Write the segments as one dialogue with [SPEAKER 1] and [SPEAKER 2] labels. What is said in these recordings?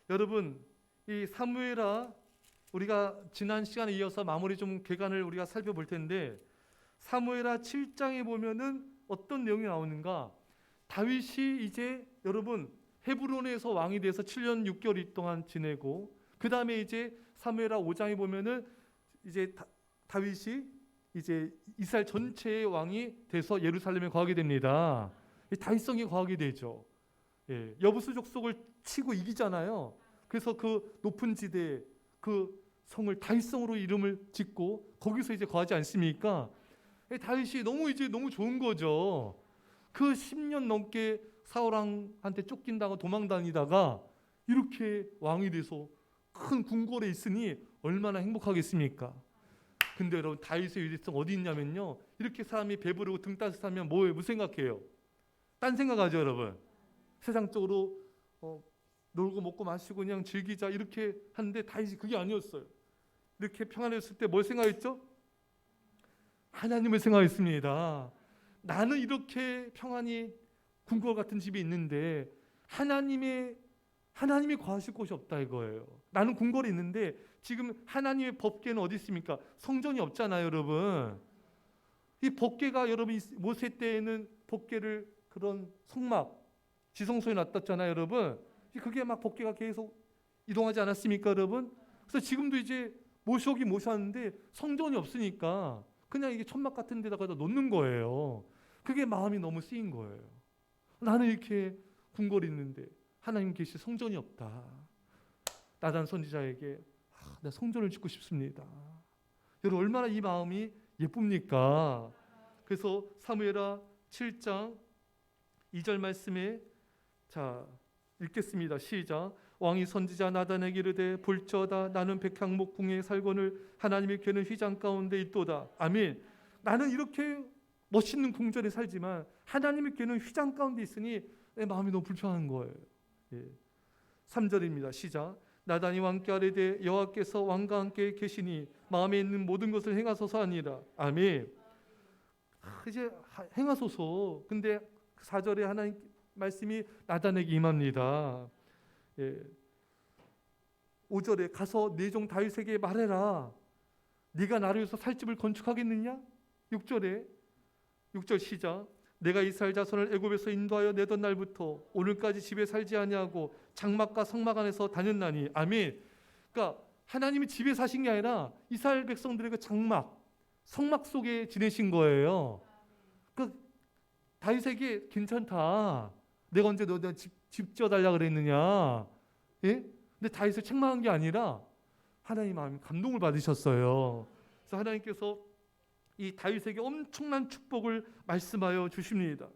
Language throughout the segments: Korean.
[SPEAKER 1] 여러분, 이 사무엘하 우리가 지난 시간에 이어서 마무리 좀 개관을 우리가 살펴볼 텐데, 사무엘하 7장에 보면은 어떤 내용이 나오는가? 다윗이 이제 여러분 헤브론에서 왕이 돼서 7년 6개월 동안 지내고, 그 다음에 이제 사무엘하 5장에 보면은 이제 다윗이 이제 이스라엘 전체의 왕이 돼서 예루살렘에 거하게 됩니다. 다윗성에 거하게 되죠. 예, 여부수 족속을 치고 이기잖아요. 그래서 그 높은 지대에 그 성을 다윗성으로 이름을 짓고 거기서 이제 거하지 않습니까? 다윗이 너무 좋은 거죠. 그 10년 넘게 사울왕한테 쫓긴다고 도망 다니다가 이렇게 왕이 돼서 큰 궁궐에 있으니 얼마나 행복하겠습니까? 근데 여러분, 다윗의 유대성 어디 있냐면요, 이렇게 사람이 배부르고 등 따뜻하면 뭐예요? 무슨 생각해요? 딴 생각하죠, 여러분. 세상적으로 놀고 먹고 마시고 그냥 즐기자 이렇게 하는데, 다윗이 그게 아니었어요. 이렇게 평안했을 때 뭘 생각했죠? 하나님을 생각했습니다. 나는 이렇게 평안히 궁궐 같은 집이 있는데 하나님이 거하실 곳이 없다 이거예요. 나는 궁궐이 있는데 지금 하나님의 법궤는 어디 있습니까? 성전이 없잖아요, 여러분. 이 법궤가, 여러분 모세 때에는 법궤를 그런 성막 지성소에 놨었잖아요, 여러분. 그게 막 법궤가 계속 이동하지 않았습니까, 여러분? 그래서 지금도 이제 모셔오긴 모셨는데 성전이 없으니까 그냥 이게 천막 같은 데다가 놓는 거예요. 그게 마음이 너무 쓰인 거예요. 나는 이렇게 궁궐이 있는데 하나님 계시 성전이 없다. 나단 선지자에게 나 성전을 짓고 싶습니다. 여러분, 얼마나 이 마음이 예쁩니까? 그래서 사무엘하 7장 2절 말씀에 자 읽겠습니다. 시작. 왕이 선지자 나단에게 이르되 볼지어다 나는 백향목 궁에 살거늘 하나님의 궤는 휘장 가운데 있도다. 아멘. 나는 이렇게 멋있는 궁전에 살지만 하나님의 궤는 휘장 가운데 있으니 내 마음이 너무 불편한 거예요. 예. 3절입니다. 시작. 나단이 왕께 아뢰되 여호와께서 왕과 함께 계시니 마음에 있는 모든 것을 행하소서 하니라. 아멘. 이제 행하소서. 근데 4절에 하나님 말씀이 나단에게 임합니다. 예. 5절에 가서 네 종 다윗에게 말해라. 네가 나를 위해서 살 집을 건축하겠느냐? 6절 시작. 내가 이스라엘 자손을 애굽에서 인도하여 내던 날부터 오늘까지 집에 살지 아니하고 장막과 성막 안에서 다녔나니. 아멘. 그러니까 하나님이 집에 사신 게 아니라 이스라엘 백성들의 그 장막, 성막 속에 지내신 거예요. 그러니까 다윗에게 괜찮다. 내가 언제 너 집 지어달라 그랬느냐? 예? 근데 다윗을 책망한 게 아니라 하나님 마음이 감동을 받으셨어요. 그래서 하나님께서 이 다윗에게 엄청난 축복을 말씀하여 주십니다.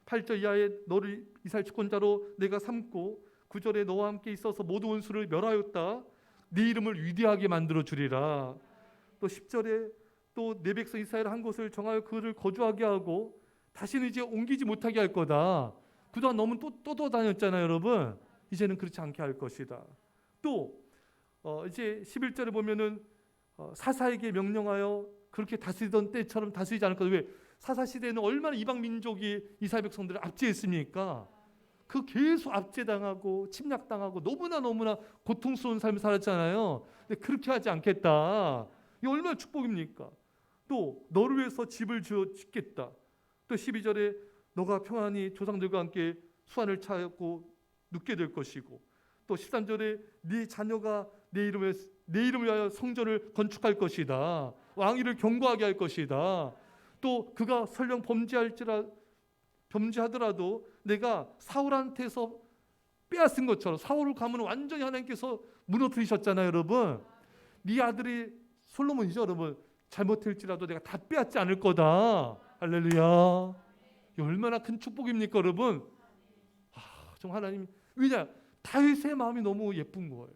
[SPEAKER 1] 8절 이하에 너를 이스라엘 주권자로 내가 삼고 9절에 너와 함께 있어서 모든 원수를 멸하였다. 네 이름을 위대하게 만들어 주리라. 또 10절에 또 내 백성 이스라엘 한 곳을 정하여 그를 거주하게 하고 다시는 이제 옮기지 못하게 할 거다. 그동안 너무 또 떠다녔잖아요, 여러분. 이제는 그렇지 않게 할 것이다. 또 이제 11절에 보면은 사사에게 명령하여 그렇게 다스리던 때처럼 다스리지 않을 거다. 왜? 사사 시대에는 얼마나 이방 민족이 이스라엘 백성들을 압제했습니까? 그 계속 압제당하고 침략당하고 너무나 고통스러운 삶을 살았잖아요. 근데 그렇게 하지 않겠다. 이게 얼마나 축복입니까? 또 너를 위해서 집을 짓겠다. 또 12절에 너가 평안히 조상들과 함께 수완을 차고 눕게 될 것이고, 또 13절에 네 자녀가 내 이름을 위하여 성전을 건축할 것이다. 왕위를 견고하게 할 것이다. 또 그가 설령 범죄하더라도 내가 사울한테서 빼앗은 것처럼, 사울을 가면 완전히 하나님께서 무너뜨리셨잖아요, 여러분. 네 아들이 솔로몬이죠, 여러분. 잘못할지라도 내가 다 빼앗지 않을 거다. 할렐루야. 이 얼마나 큰 축복입니까, 여러분? 정 하나님, 왜냐? 다윗의 마음이 너무 예쁜 거예요.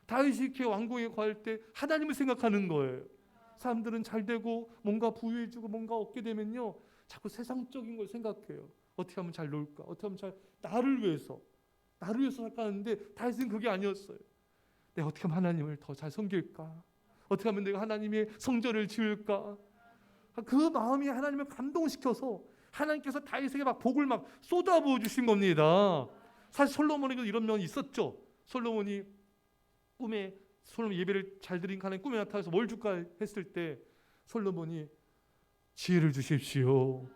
[SPEAKER 1] 다윗이 이렇게 왕궁에 거할 때 하나님을 생각하는 거예요. 사람들은 잘 되고 뭔가 부유해지고 뭔가 얻게 되면요, 자꾸 세상적인 걸 생각해요. 어떻게 하면 잘 놀까? 어떻게 하면 나를 위해서 살까 하는데 다윗은 그게 아니었어요. 내가 어떻게 하면 하나님을 더 잘 섬길까? 어떻게 하면 내가 하나님의 성전을 지을까? 그 마음이 하나님을 감동시켜서 하나님께서 다윗에게 막 복을 막 쏟아부어 주신 겁니다. 사실 솔로몬에게 이런 면이 있었죠. 솔로몬이 솔로몬 예배를 잘 드린 하나님 꿈에 나타나서 뭘 줄까 했을 때 솔로몬이 지혜를 주십시오.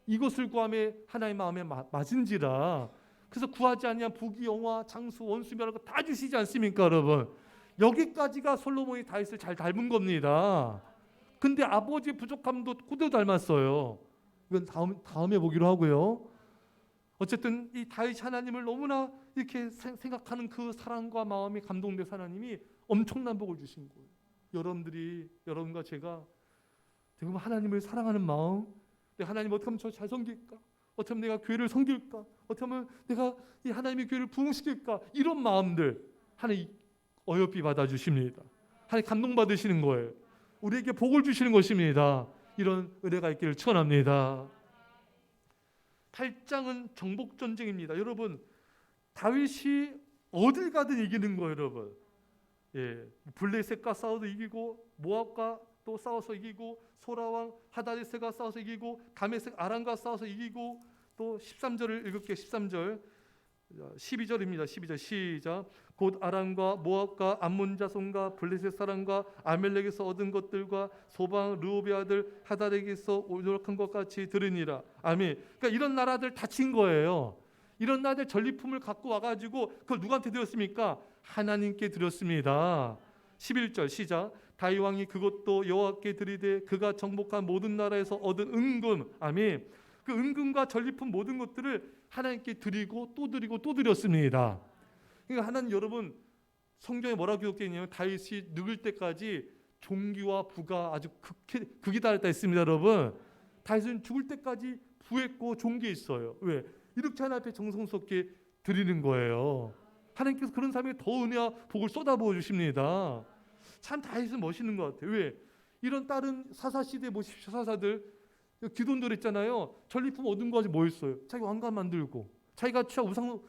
[SPEAKER 1] 이것을 구함에 하나님 마음에 맞은지라. 그래서 구하지 아니한 부귀 영화 장수 원수 멸한 거 다 주시지 않습니까, 여러분? 여기까지가 솔로몬이 다윗을 잘 닮은 겁니다. 근데 아버지의 부족함도 그대로 닮았어요. 이건 다음에 보기로 하고요. 어쨌든 이 다윗이 하나님을 너무나 이렇게 생각하는 그 사랑과 마음이 감동돼서 하나님이 엄청난 복을 주신 거예요. 여러분과 제가 지금 하나님을 사랑하는 마음, 내가 하나님 어떻게 하면 저 잘 섬길까? 어떻게 하면 내가 교회를 섬길까? 어떻게 하면 내가 이 하나님의 교회를 부흥시킬까? 이런 마음들 하나님 어여삐 받아주십니다. 하나님 감동받으시는 거예요. 우리에게 복을 주시는 것입니다. 이런 은혜가 있기를 축원합니다. 8장은 정복전쟁입니다. 여러분, 다윗이 어딜 가든 이기는 거예요, 여러분. 블레셋과 싸워도 이기고, 모압과 또 싸워서 이기고, 소라왕 하다데스가 싸워서 이기고, 다메섹 아람과 싸워서 이기고, 또 13절을 읽을게요. 13절 12절입니다. 12절 시작. 곧 아람과 모압과 암몬 자손과 블레셋 사람과 아멜렉에서 얻은 것들과 소방 르호베 아들 하달에게서 오력한 것 같이 들으니라. 아멘. 그러니까 이런 나라들 다 친 거예요. 이런 나라들 전리품을 갖고 와가지고 그걸 누구한테 드렸습니까? 하나님께 드렸습니다. 11절 시작. 다윗 왕이 그것도 여호와께 드리되 그가 정복한 모든 나라에서 얻은 은금, 아멘. 그 은금과 전리품 모든 것들을 하나님께 드리고 또 드리고 또 드렸습니다. 그러니까 하나님, 여러분, 성경에 뭐라고 기록되어 있냐면 다윗이 늙을 때까지 종기와 부가 아주 극이 달했다 했습니다. 여러분, 다윗은 죽을 때까지 부했고 종기에 있어요. 왜? 이렇게 하나님 앞에 정성스럽게 드리는 거예요. 하나님께서 그런 사람에게 더 은혜와 복을 쏟아부어 주십니다. 참 다윗은 멋있는 것 같아요. 왜? 이런 다른 사사시대 사사들 기돈들 있잖아요. 전리품 얻은 거 가지고 뭐 했어요? 자기 왕관 만들고 자기가 취하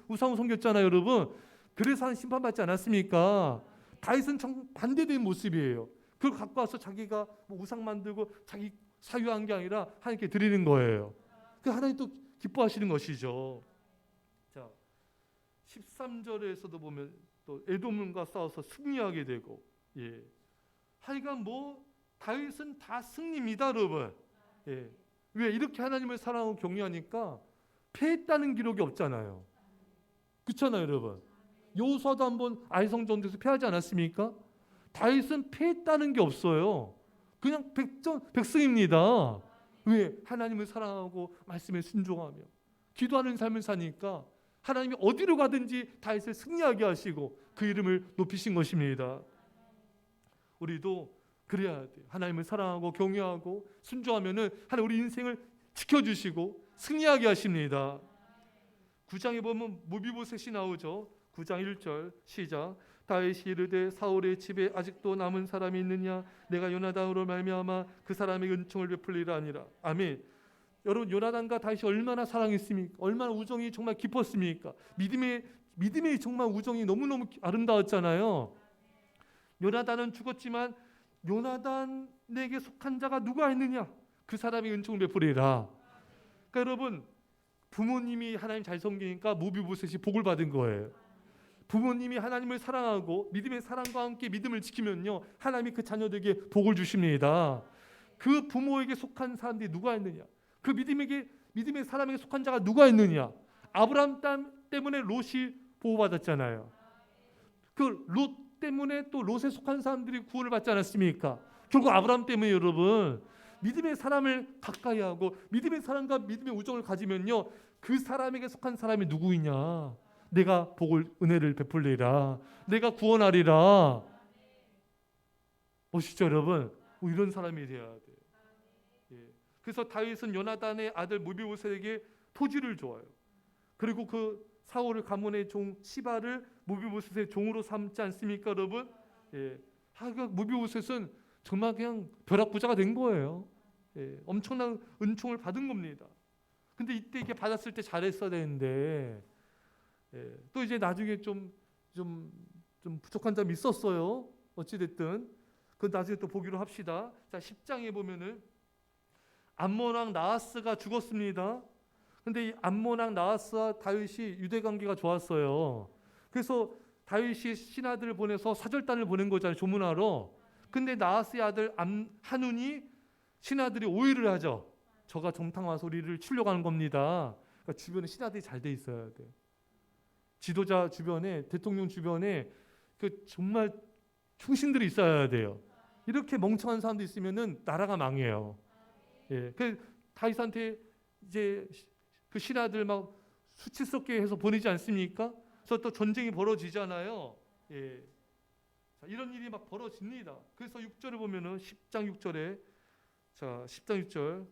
[SPEAKER 1] 우상을 섬겼잖아요, 여러분. 그래서 하나님 심판받지 않았습니까? 다윗은 반대된 모습이에요. 그걸 갖고 와서 자기가 뭐 우상 만들고 자기 사유한 게 아니라 하나님께 드리는 거예요. 그 하나님 또 기뻐하시는 것이죠. 자, 13절에서도 보면 또 에돔과 싸워서 승리하게 되고, 하여간 뭐 다윗은 다 승리입니다, 여러분. 왜? 이렇게 하나님을 사랑하고 경외하니까 패했다는 기록이 없잖아요. 그렇잖아요, 여러분. 여호수아도 한번 아이성전투에서 패하지 않았습니까? 다윗은 패했다는 게 없어요. 그냥 백성입니다. 왜? 하나님을 사랑하고 말씀에 순종하며 기도하는 삶을 사니까 하나님이 어디로 가든지 다윗을 승리하게 하시고 그 이름을 높이신 것입니다. 우리도 그래야 돼요. 하나님을 사랑하고 경외하고 순종하면은 하나님 우리 인생을 지켜주시고 승리하게 하십니다. 9장에 보면 무비보셋이 나오죠. 9장 1절 시작. 다윗이 이르되 사울의 집에 아직도 남은 사람이 있느냐? 내가 요나단으로 말미암아 그 사람에게 은총을 베풀리라 하니라. 아멘. 여러분, 요나단과 다윗이 얼마나 사랑했습니까? 얼마나 우정이 정말 깊었습니까? 믿음의 정말 우정이 너무너무 아름다웠잖아요. 요나단은 죽었지만 요나단에게 속한 자가 누가 있느냐? 그 사람이 은총을 베풀리라. 그러니까 여러분, 부모님이 하나님 잘 섬기니까 무비보셋이 복을 받은 거예요. 부모님이 하나님을 사랑하고 믿음의 사랑과 함께 믿음을 지키면요, 하나님이 그 자녀들에게 복을 주십니다. 그 부모에게 속한 사람들이 누가 있느냐? 그 믿음의 사람에게 속한 자가 누가 있느냐? 아브라함 때문에 롯이 보호받았잖아요. 그 롯 때문에 또 롯에 속한 사람들이 구원을 받지 않았습니까? 결국 아브라함 때문에 여러분, 믿음의 사람을 가까이 하고 믿음의 사람과 믿음의 우정을 가지면요, 그 사람에게 속한 사람이 누구이냐? 내가 은혜를 베풀리라. 내가 구원하리라. 멋있죠, 여러분? 이런 사람이 되어야 돼요. 그래서 다윗은 요나단의 아들 무비보셋에게 토지를 줘요. 그리고 그 사울을 가문의 종 시바를 무비보셋의 종으로 삼지 않습니까, 여러분? 무비보셋은 정말 그냥 벼락부자가 된 거예요. 엄청난 은총을 받은 겁니다. 근데 이때 이게 받았을 때 잘했어야 되는데, 또 이제 나중에 좀 부족한 점이 있었어요. 어찌됐든 그건 나중에 또 보기로 합시다. 자, 10장에 보면은 암몬 왕 나하스가 죽었습니다. 근데 이 암몬 왕 나하스와 다윗이 유대 관계가 좋았어요. 그래서 다윗이 신하들을 보내서 사절단을 보낸 거잖아요. 조문하러. 근데 나하스의 아들 한운이 신하들이 오해를 하죠. 저가 정탐 와서 우리를 치려고 하는 겁니다. 그러니까 주변에 신하들이 잘 돼 있어야 돼. 지도자 주변에, 대통령 주변에 그 정말 충신들이 있어야 돼요. 이렇게 멍청한 사람도 있으면은 나라가 망해요. 예, 그 다윗한테 이제 그 신하들 막 수치스럽게 해서 보내지 않습니까? 그래서 또 전쟁이 벌어지잖아요. 예, 자, 이런 일이 막 벌어집니다. 그래서 6절에 보면은 10장 6절에 자 10장 6절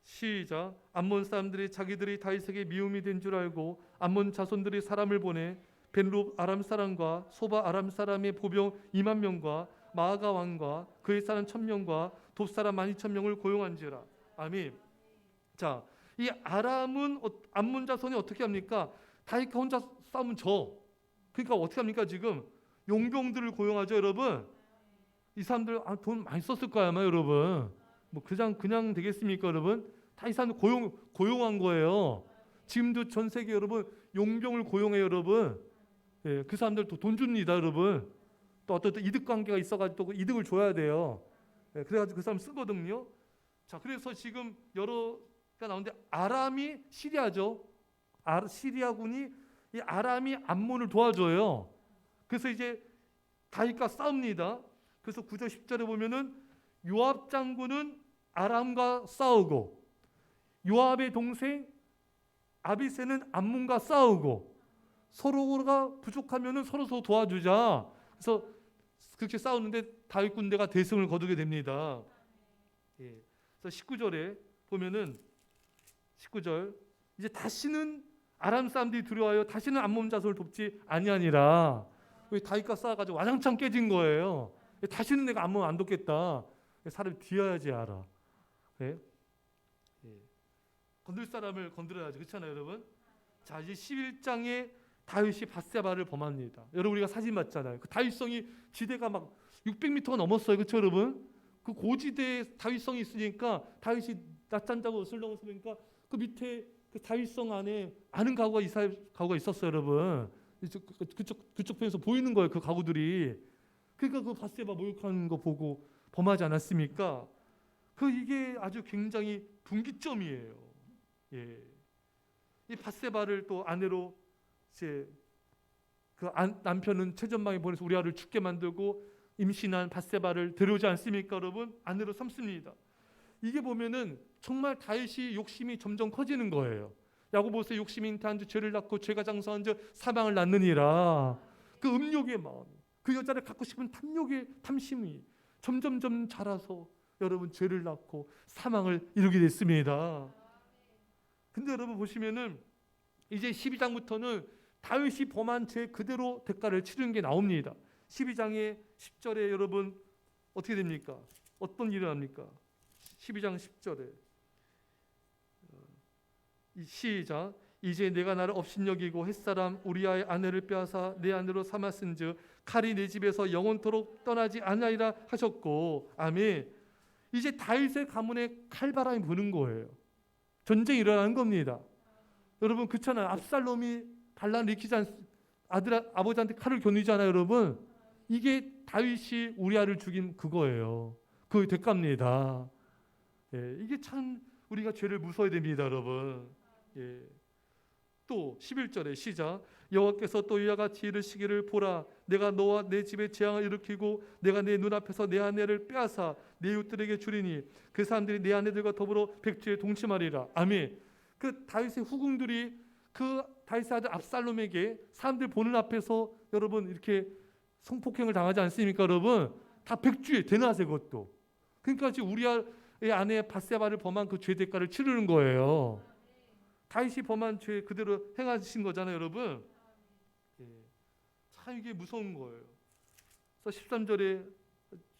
[SPEAKER 1] 시작. 암몬 사람들이 자기들이 다윗에게 미움이 된 줄 알고 암몬 자손들이 사람을 보내 벤룹 아람 사람과 소바 아람 사람의 보병 2만 명과 마아가 왕과 그의 사람 1,000명과 돕 사람 12,000명을 고용한지라. 아멘. 자, 이 아람은 암몬 자손이 어떻게 합니까? 다윗과 혼자 싸우면 져. 그러니까 어떻게 합니까? 지금 용병들을 고용하죠, 여러분. 이 사람들 돈 많이 썼을 거야 아마 여러분. 뭐 그냥 되겠습니까, 여러분? 다 이 사람들 고용한 거예요. 지금도 전 세계 여러분 용병을 고용해요, 여러분. 예, 그 사람들도 돈 줍니다, 여러분. 또 어떤 이득 관계가 있어가지고 또 그 이득을 줘야 돼요. 예, 그래가지고 그 사람 쓰거든요. 자, 그래서 지금 여러가 나오는데 아람이 시리아죠. 시리아군이 이 아람이 암몬을 도와줘요. 그래서 이제 다윗과 싸웁니다. 그래서 9절 10절에 보면은 요압 장군은 아람과 싸우고 요압의 동생 아비새는 암몬과 싸우고 서로가 부족하면은 서로 도와주자. 그래서 그렇게 싸우는데 다윗 군대가 대승을 거두게 됩니다. 예. 그래서 19절에 보면은 19절 이제 다시는 아람 사람들이 두려워하여 다시는 암몬 자손을 돕지 아니하니라. 다윗과 싸워가지고 와장창 깨진 거예요. 다시는 내가 암몬 안 돕겠다. 사람이 뒤어야지 알아. 예? 예. 건들 사람을 건드려야지. 그렇잖아요, 여러분. 자, 이제 11장에 다윗이 밧세바를 범합니다. 여러분 우리가 사진 봤잖아요. 그 다윗성이 지대가 막 600m가 넘었어요. 그렇죠, 여러분? 그 고지대에 다윗성이 있으니까 다윗이 낮잠 자고 어슬렁 으니까 그 밑에 그 다윗성 안에 아는 가구가 이스라엘 가구가 있었어요, 여러분. 그쪽 편에서 보이는 거예요, 그 가구들이. 그러니까 그 밧세바 모욕하는 거 보고 범하지 않았습니까? 이게 아주 굉장히 분기점이에요. 예. 이 밧세바를 또 아내로 이제 남편은 최전방에 보내서 우리 아를 죽게 만들고 임신한 밧세바를 데려오지 않습니까, 여러분? 아내로 삼습니다. 이게 보면은 정말 다윗이 욕심이 점점 커지는 거예요. 야고보서 욕심이 잉태한 주 죄를 낳고 죄가 장성한 주 사망을 낳느니라. 그 음욕의 마음, 그 여자를 갖고 싶은 탐욕의 탐심이 점점점 자라서 여러분 죄를 낳고 사망을 이루게 됐습니다. 근데 여러분 보시면은 이제 12장부터는 다윗이 범한 죄 그대로 대가를 치르는 게 나옵니다. 12장의 10절에 여러분 어떻게 됩니까? 어떤 일이 납니까? 12장 10절에 시작. 이제 내가 나를 업신여기고 햇사람 우리아의 아내를 빼앗아 내 아내로 삼았은즉 칼이 내 집에서 영원토록 떠나지 아니하리라 하셨고. 아멘. 이제 다윗의 가문에 칼바람이 부는 거예요. 전쟁이 일어나는 겁니다. 여러분 그렇잖아요. 압살롬이 반란을 일으키지 아버지한테 칼을 겨누잖아요, 여러분. 이게 다윗이 우리아를 죽인 그거예요. 그 대가입니다. 예, 이게 참 우리가 죄를 무서워야 됩니다, 여러분. 예. 또 11절에 시작. 여호와께서 또 이와 같이 이르시기를 보라 내가 너와 내 집에 재앙을 일으키고 내가 내 눈앞에서 내 아내를 빼앗아 내 이웃들에게 주리니 그 사람들이 내 아내들과 더불어 백주에 동침하리라. 아멘. 그 다윗의 후궁들이 그 다윗의 아들 압살롬에게 사람들 보는 앞에서 여러분 이렇게 성폭행을 당하지 않습니까, 여러분? 다 백주에 대낮에 그것도. 그러니까 지금 우리의 아내 밧세바를 범한 그 죄 대가를 치르는 거예요. 다윗이 범한 죄 그대로 행하신 거잖아요, 여러분. 예. 참 이게 무서운 거예요. 그래서 13절에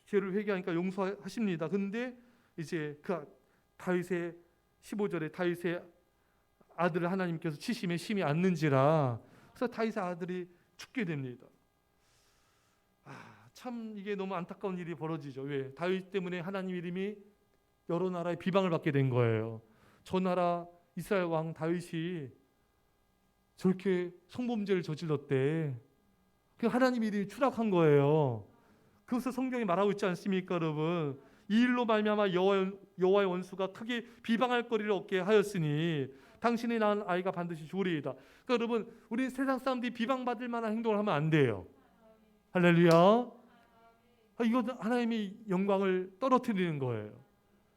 [SPEAKER 1] 죄를 회개하니까 용서하십니다. 근데 이제 그 다윗의 15절에 다윗의 아들을 하나님께서 치심에 심히 않는지라. 그래서 다윗의 아들이 죽게 됩니다. 참 이게 너무 안타까운 일이 벌어지죠. 왜? 다윗 때문에 하나님 이름이 여러 나라의 비방을 받게 된 거예요. 저 나라 이스라엘 왕 다윗이 저렇게 성범죄를 저질렀대. 그 하나님의 이름이 추락한 거예요. 그것을 성경이 말하고 있지 않습니까, 여러분? 이 일로 말미암아 여호와의 원수가 크게 비방할 거리를 얻게 하였으니 당신이 낳은 아이가 반드시 죽으리이다. 그러니까 여러분, 우리 세상 사람들이 비방받을 만한 행동을 하면 안 돼요. 할렐루야. 이건 하나님의 영광을 떨어뜨리는 거예요.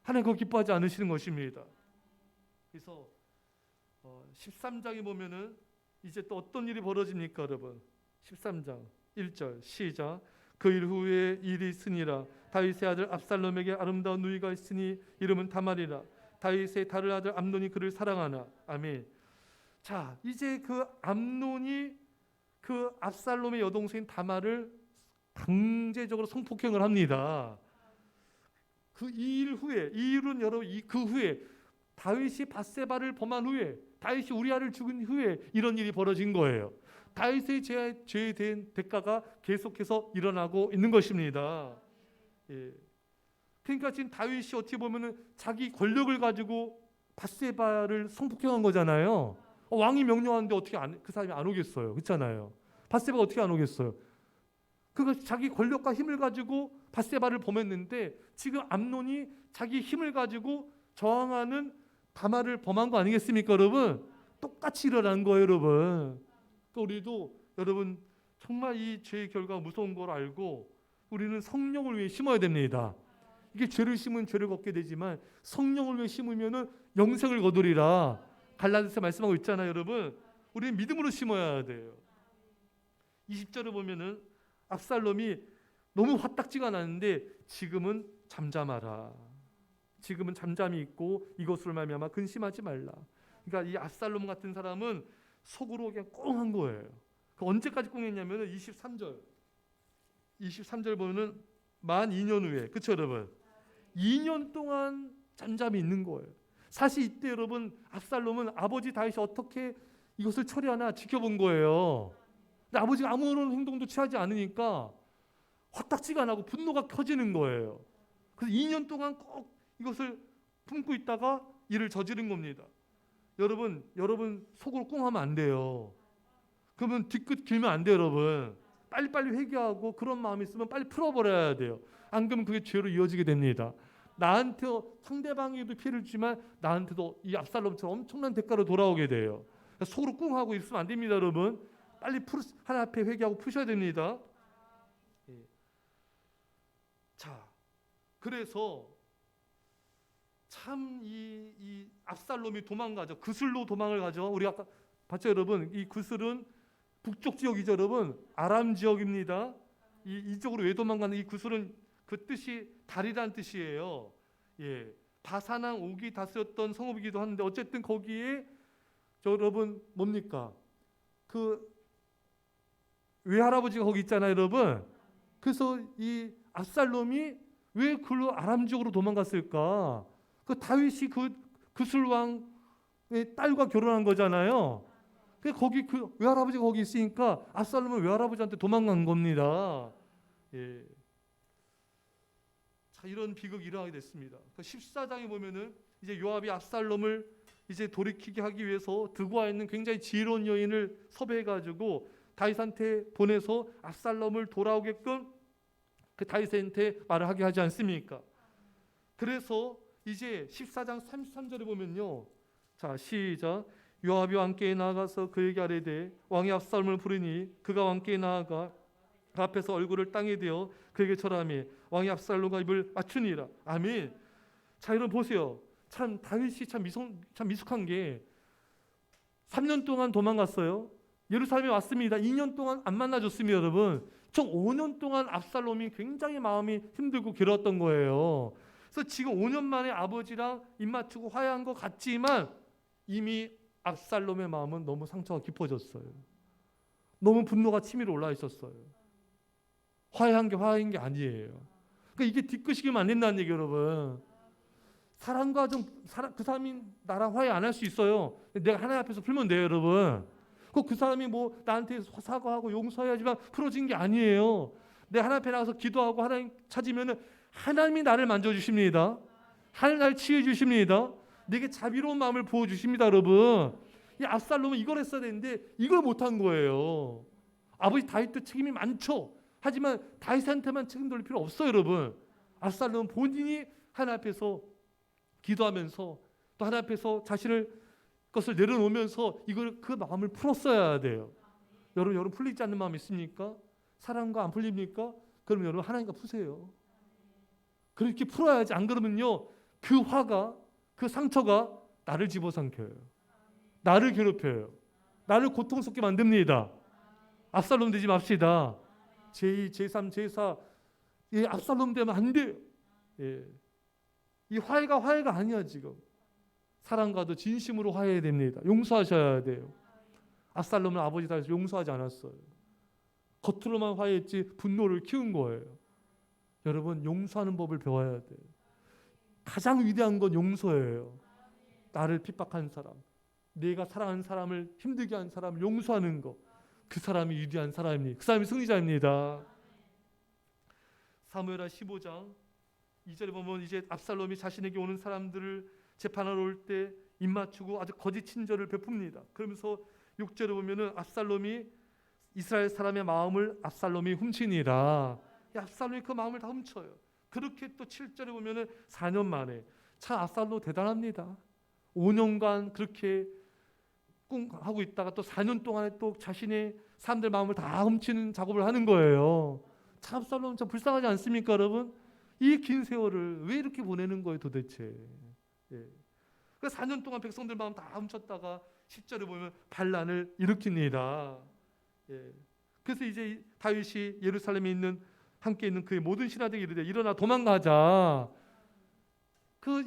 [SPEAKER 1] 하나님 그거 기뻐하지 않으시는 것입니다. 그래서 13장에 보면은 이제 또 어떤 일이 벌어집니까, 여러분? 13장 1절 시작. 그 일 후에 일이 있으니라. 다윗의 아들 압살롬에게 아름다운 누이가 있으니 이름은 다말이라. 다윗의 다른 아들 암논이 그를 사랑하나. 아멘. 자, 이제 그 암논이 그 압살롬의 여동생 다말을 강제적으로 성폭행을 합니다. 그 이 일 후에, 이 일은 여러분 그 후에 다윗이 밧세바를 범한 후에, 다윗이 우리아를 죽은 후에 이런 일이 벌어진 거예요. 다윗의 죄에 대한 대가가 계속해서 일어나고 있는 것입니다. 예. 그러니까 지금 다윗이 어떻게 보면은 자기 권력을 가지고 밧세바를 성폭행한 거잖아요. 왕이 명령하는데 어떻게 그 사람이 안 오겠어요, 그렇잖아요. 밧세바가 어떻게 안 오겠어요? 그거 자기 권력과 힘을 가지고 밧세바를 범했는데 지금 암논이 자기 힘을 가지고 저항하는 다말을 범한 거 아니겠습니까, 여러분? 똑같이 일어난 거예요, 여러분. 또 우리도 여러분 정말 이 죄의 결과가 무서운 걸 알고 우리는 성령을 위해 심어야 됩니다. 이게 죄를 심으면 죄를 걷게 되지만 성령을 위해 심으면은 영생을 거두리라. 갈라디아서 말씀하고 있잖아요, 여러분. 우리는 믿음으로 심어야 돼요. 20절에 보면은 압살롬이 너무 화딱지가 나는데 지금은 잠잠하라. 지금은 잠잠히 있고 이것으로 말미암아 근심하지 말라. 그러니까 이 압살롬 같은 사람은 속으로 그냥 꽁한 거예요. 그 언제까지 꽁했냐면은 23절 보면은 만 2년 후에, 그렇죠, 여러분? 2년 동안 잠잠히 있는 거예요. 사실 이때 여러분 압살롬은 아버지 다윗이 어떻게 이것을 처리하나 지켜본 거예요. 근데 아버지가 아무런 행동도 취하지 않으니까 화딱지가 나고 분노가 커지는 거예요. 그래서 2년 동안 꼭 이것을 품고 있다가 일을 저지른 겁니다. 여러분 속으로 꽁하면 안 돼요. 그러면 뒤끝 길면 안 돼요, 여러분. 빨리빨리 회개하고 그런 마음이 있으면 빨리 풀어버려야 돼요. 안 그러면 그게 죄로 이어지게 됩니다. 나한테 상대방에도 피해를 주지만 나한테도 이 압살롬처럼 엄청난 대가로 돌아오게 돼요. 속으로 꽁하고 있으면 안 됩니다, 여러분. 빨리 하나님 앞에 회개하고 푸셔야 됩니다. 자, 그래서 참 이 압살롬이 도망가죠. 그슬로 도망을 가죠. 우리 아까 봤죠, 여러분? 이 그슬은 북쪽 지역이죠, 여러분. 아람 지역입니다. 이쪽으로 왜 도망가는? 이 그슬은 그 뜻이 달이란 뜻이에요. 예, 바사랑 옥이 다스렸던 성읍이기도 한데 어쨌든 거기에 여러분 뭡니까? 그 외할아버지가 거기 있잖아요, 여러분. 그래서 이 압살롬이 왜 글로 아람 지역으로 도망갔을까? 그 다윗이 그술 왕의 딸과 결혼한 거잖아요. 거기 그 외할아버지가 거기 있으니까 압살롬은 외할아버지한테 도망간 겁니다. 예. 자, 이런 비극이 일어나게 됐습니다. 14장에 보면은 이제 요압이 압살롬을 이제 돌이키게 하기 위해서 들고 와 있는 굉장히 지혜로운 여인을 섭외해가지고 다윗한테 보내서 압살롬을 돌아오게끔 그 다윗한테 말을 하게 하지 않습니까? 그래서 이제 14장 33절에 보면요. 자, 시작. 요압이 왕께에 나아가서 그에게 아뢰되 왕이 압살롬을 부르니 그가 왕께에 나아가 그 앞에서 얼굴을 땅에 대어 그에게 절하며 왕이 압살롬과 입을 맞추니라. 아멘. 자, 여러분 보세요. 참 다윗이 참 미숙한 게 3년 동안 도망갔어요. 예루살렘에 왔습니다. 2년 동안 안 만나줬습니다, 여러분. 총 5년 동안 압살롬이 굉장히 마음이 힘들고 괴로웠던 거예요. 그래서 지금 5년 만에 아버지랑 입 맞추고 화해한 것 같지만 이미 압살롬의 마음은 너무 상처가 깊어졌어요. 너무 분노가 치밀어 올라 있었어요. 화해한 게 아니에요. 그러니까 이게 뒤끝이면 안 된다는 얘기예요, 여러분. 사람과 그 사람이 나랑 화해 안 할 수 있어요. 내가 하나님 앞에서 풀면 돼요, 여러분. 그 사람이 뭐 나한테 사과하고 용서해야지만 풀어진 게 아니에요. 내 하나님 앞에 나가서 기도하고 하나님 찾으면은 하나님이 나를 만져주십니다. 하나님 나를 치유해주십니다. 내게 자비로운 마음을 부어주십니다, 여러분. 이 압살롬은 이걸 했어야 되는데 이걸 못한 거예요. 아버지 다윗도 책임이 많죠. 하지만 다윗한테만 책임 돌릴 필요 없어요, 여러분. 압살롬은 본인이 하나님 앞에서 기도하면서 또 하나님 앞에서 자신을 것을 내려놓으면서 이걸 그 마음을 풀었어야 돼요. 여러분 풀리지 않는 마음 있습니까? 사랑과 안 풀립니까? 그럼 여러분 하나님과 푸세요. 그렇게 풀어야지. 안 그러면요 그 화가 그 상처가 나를 집어삼켜요. 나를 괴롭혀요. 나를 고통스럽게 만듭니다. 압살롬 되지 맙시다. 제2, 제3, 제4 예, 압살롬 되면 안 돼요. 예. 이 화해가 아니야 지금. 사랑과도 진심으로 화해해야 됩니다. 용서하셔야 돼요. 압살롬은 아버지 다윗을 용서하지 않았어요. 겉으로만 화해했지 분노를 키운 거예요. 여러분 용서하는 법을 배워야 돼요. 가장 위대한 건 용서예요. 나를 핍박한 사람, 내가 사랑하는 사람을 힘들게 한 사람을 용서하는 거, 그 사람이 위대한 사람입니다. 그 사람이 승리자입니다. 사무엘하 15장 2절에 보면 이제 압살롬이 자신에게 오는 사람들을 재판하러 올 때 입맞추고 아주 거짓 친절을 베풉니다. 그러면서 6절에 보면은 압살롬이 이스라엘 사람의 마음을 압살롬이 훔치니라. 압살롬이 그 마음을 다 훔쳐요. 그렇게 또 7절에 보면은 4년 만에 참 압살롬 대단합니다. 5년간 그렇게 꿍하고 있다가 또 4년 동안에 또 자신의 사람들 마음을 다 훔치는 작업을 하는 거예요. 참 압살롬 참 불쌍하지 않습니까, 여러분? 이 긴 세월을 왜 이렇게 보내는 거예요, 도대체? 예. 그 4년 동안 백성들 마음 다 훔쳤다가 10절에 보면 반란을 일으킵니다. 예. 그래서 이제 다윗이 예루살렘에 있는 함께 있는 그의 모든 신하들에게 이르되 일어나 도망가자. 그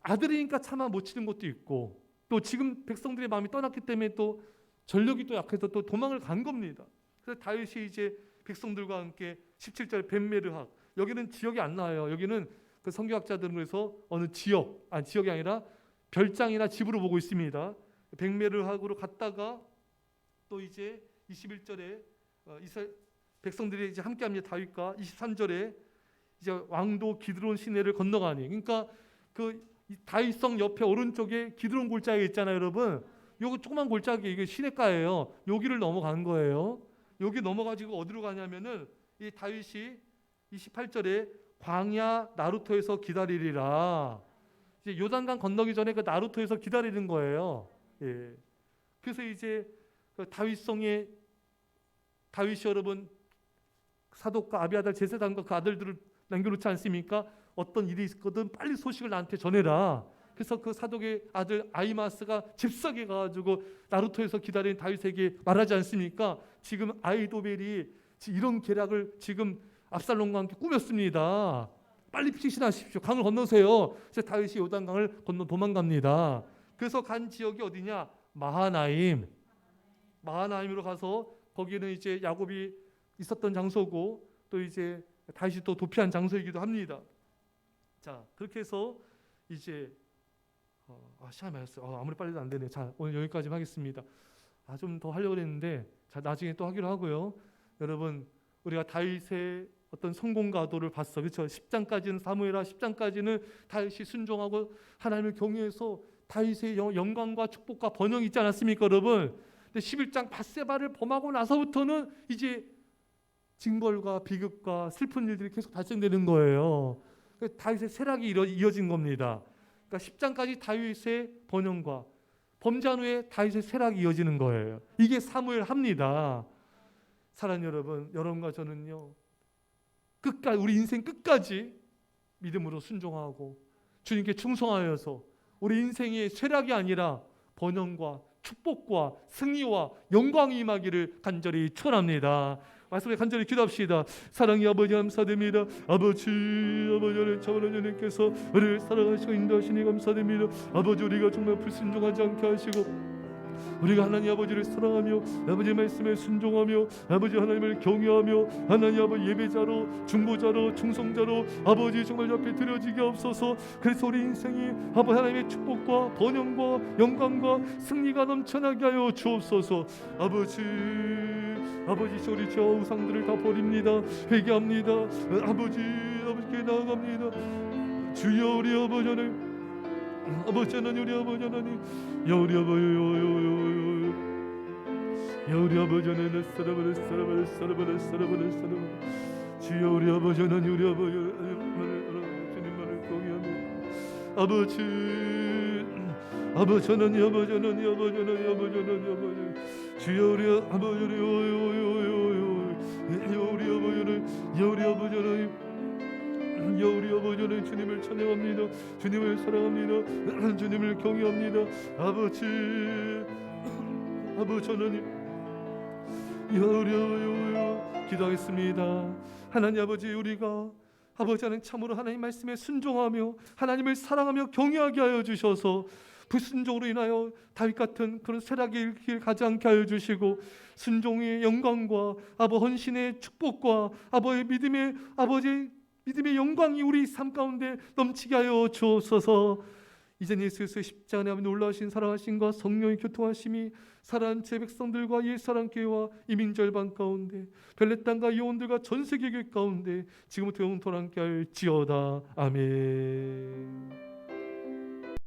[SPEAKER 1] 아들이니까 차마 못 치는 것도 있고 또 지금 백성들의 마음이 떠났기 때문에 또 전력이 또 약해서 또 도망을 간 겁니다. 그래서 다윗이 이제 백성들과 함께 17절 벳메르학, 여기는 지역이 안 나와요. 여기는 그 성경학자들은 그래서 어느 지역이 아니라 별장이나 집으로 보고 있습니다. 벳메르학으로 갔다가 또 이제 21절에 이스라엘 백성들이 이제 함께합니다. 다윗과 23절에 이제 왕도 기드론 시내를 건너가니, 그러니까 그 다윗성 옆에 오른쪽에 기드론 골짜기 있잖아요, 여러분. 요거 조그만 골짜기 이게 시내가예요. 여기를 넘어간 거예요. 여기 넘어가지고 어디로 가냐면은 이 다윗이 28절에 광야 나루토에서 기다리리라. 이제 요단강 건너기 전에 그 나루토에서 기다리는 거예요. 예. 그래서 이제 그 다윗이 여러분 사독과 아비아달 제사장과 그 아들들을 남겨놓지 않습니까? 어떤 일이 있거든 빨리 소식을 나한테 전해라. 그래서 그 사독의 아들 아히마스가 집석에 가가지고 나루토에서 기다리는 다윗에게 말하지 않습니까? 지금 아히도벨이 이런 계략을 지금 압살롬과 함께 꾸몄습니다. 빨리 피신하십시오. 강을 건너세요. 그래서 다윗이 요단강을 건너 도망갑니다. 그래서 간 지역이 어디냐? 마하나임으로 가서 거기는 이제 야곱이 있었던 장소고 또 이제 다윗이 또 도피한 장소이기도 합니다. 자, 그렇게 해서 이제 시간이 많았어요. 아무리 빨리도 안 되네. 자, 오늘 여기까지 하겠습니다. 좀 더 하려고 했는데 자, 나중에 또 하기로 하고요. 여러분, 우리가 다윗의 어떤 성공 가도를 봤어. 그렇죠? 10장까지는 사무엘하 10장까지는 다윗이 순종하고 하나님을 경외해서 다윗의 영광과 축복과 번영이 있지 않았습니까, 여러분? 근데 11장 밧세바를 범하고 나서부터는 이제 징벌과 비극과 슬픈 일들이 계속 발생되는 거예요. 다윗의 쇠락이 이어진 겁니다. 그러니까 10장까지 다윗의 번영과 범죄한 후에 다윗의 쇠락이 이어지는 거예요. 이게 사무엘하입니다. 사랑하는 여러분, 여러분과 저는요, 끝까지 우리 인생 끝까지 믿음으로 순종하고 주님께 충성하여서 우리 인생의 쇠락이 아니라 번영과 축복과 승리와 영광이 임하기를 간절히 축원합니다. 말씀에 간절히 기도합시다. 사랑의 아버지 감사드립니다. 아버지 하나님 차원의 주님께서 우리를 사랑하시고 인도하시니 감사드립니다. 아버지, 우리가 정말 불순종하지 않게 하시고 우리가 하나님 아버지를 사랑하며 아버지 말씀에 순종하며 아버지 하나님을 경외하며 하나님 아버지 예배자로 중보자로 충성자로 아버지 정말 옆에 드려지게 없어서, 그래서 우리 인생이 아버지 하나님의 축복과 번영과 영광과 승리가 넘쳐나게 하여 주옵소서. 아버지 우리 저 우상들을 다 버립니다. 회개합니다. 아버지께 나아갑니다. 주여, 우리 아버지 하나님, 아버지 하나님, 우리 아버지 하나님, 우리 아버지 야 우리 아버지 하나님 살아버려 주여 우리 아버지 하나님 우리 아버지 주님만을 경외합니다. 아버지 하나님 아버지 하나님 아버지 하나님 아버지 하나님 아버지 주여 우리 아버지 우리 아버지 하나님 우리 아버지 하나님 주님을 찬양합니다. 주님을 사랑합니다. 주님을 경외합니다. 아버지 하나님 우리 기도하겠습니다. 하나님 아버지 우리가 아버지 하나님 참으로 하나님 말씀에 순종하며 하나님을 사랑하며 경외하게 하여 주셔서 불순종으로 인하여 다윗 같은 그런 쇠락의 길 가지 않게 하여 주시고 순종의 영광과 헌신의 축복과 믿음의 영광이 우리 삶 가운데 넘치게 하여 주옵소서. 이젠 예수의 십자가 안에 놀라우신 사랑하심과 성령의 교통하심이 사랑하는 제 백성들과 옛사랑교회와 이민절반 가운데 별내 땅과 요원들과 전세계 교회 가운데 지금부터 영원토록 함께 할지어다. 아멘.